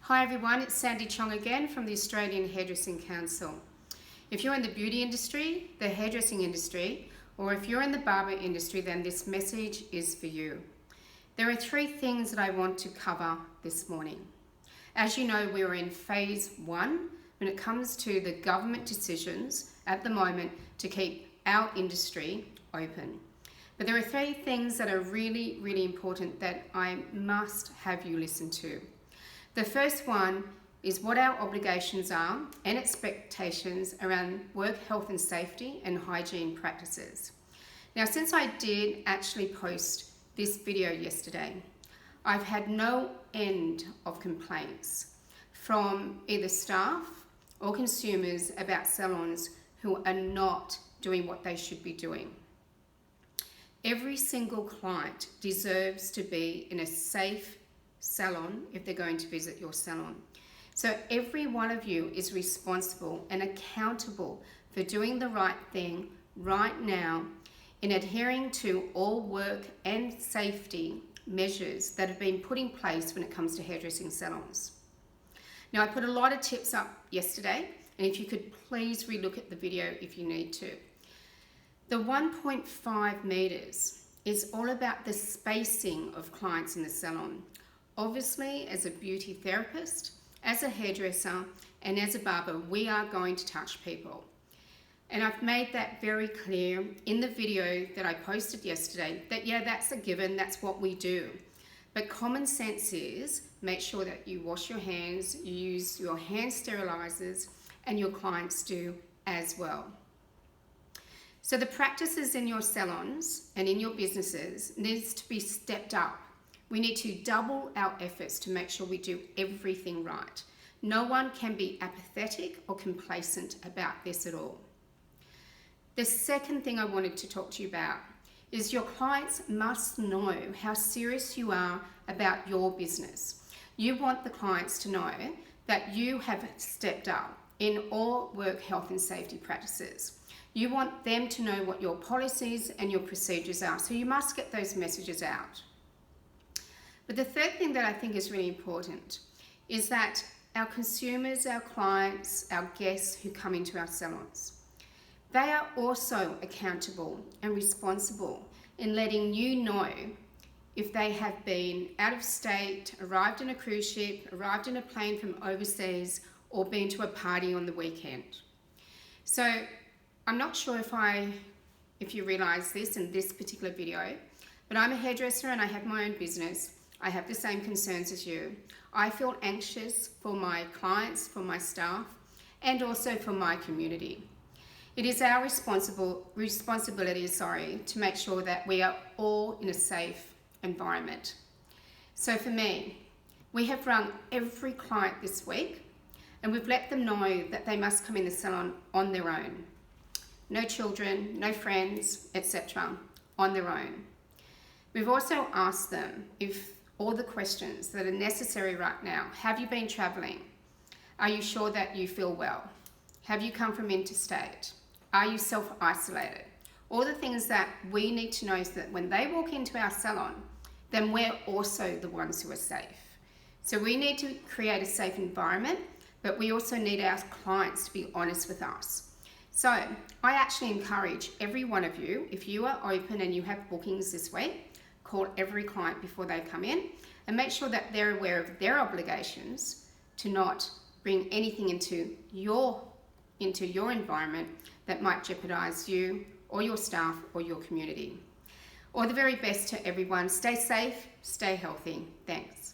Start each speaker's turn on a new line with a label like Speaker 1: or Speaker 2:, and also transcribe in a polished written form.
Speaker 1: Hi everyone, it's Sandy Chong again from the Australian Hairdressing Council. If you're in the beauty industry, the hairdressing industry, or if you're in the barber industry, then this message is for you. There are three things that I want to cover this morning. As you know, we're in phase one when it comes to the government decisions at the moment to keep our industry open. But there are three things that are really, really important that I must have you listen to. The first one is what our obligations are and expectations around work health and safety and hygiene practices. Now, since I did actually post this video yesterday, I've had no end of complaints from either staff or consumers about salons who are not doing what they should be doing. Every single client deserves to be in a safe salon if they're going to visit your salon. So every one of you is responsible and accountable for doing the right thing right now in adhering to all work and safety measures that have been put in place when it comes to hairdressing salons. Now, I put a lot of tips up yesterday, and if you could please relook at the video if you need to. The 1.5 meters is all about the spacing of clients in the salon. Obviously, as a beauty therapist, as a hairdresser, and as a barber, we are going to touch people. And I've made that very clear in the video that I posted yesterday that, yeah, that's a given, that's what we do. But common sense is make sure that you wash your hands, you use your hand sterilizers, and your clients do as well. So the practices in your salons and in your businesses needs to be stepped up. We need to double our efforts to make sure we do everything right. No one can be apathetic or complacent about this at all. The second thing I wanted to talk to you about is your clients must know how serious you are about your business. You want the clients to know that you have stepped up in all work health and safety practices. You want them to know what your policies and your procedures are, so you must get those messages out. But the third thing that I think is really important is that our consumers, our clients, our guests who come into our salons, they are also accountable and responsible in letting you know if they have been out of state, arrived in a cruise ship, arrived in a plane from overseas, or been to a party on the weekend. So I'm not sure if you realize this in this particular video, but I'm a hairdresser and I have my own business. I have the same concerns as you. I feel anxious for my clients, for my staff, and also for my community. It is our responsibility to make sure that we are all in a safe environment. So for me, we have rung every client this week and we've let them know that they must come in the salon on their own. No children, no friends, etc. on their own. We've also asked them if all the questions that are necessary right now. Have you been traveling? Are you sure that you feel well? Have you come from interstate? Are you self-isolated? All the things that we need to know so that when they walk into our salon, then we're also the ones who are safe. So we need to create a safe environment, but we also need our clients to be honest with us. So I actually encourage every one of you, if you are open and you have bookings this week, call every client before they come in and make sure that they're aware of their obligations to not bring anything into your environment that might jeopardize you or your staff or your community. All the very best to everyone. Stay safe, stay healthy. Thanks.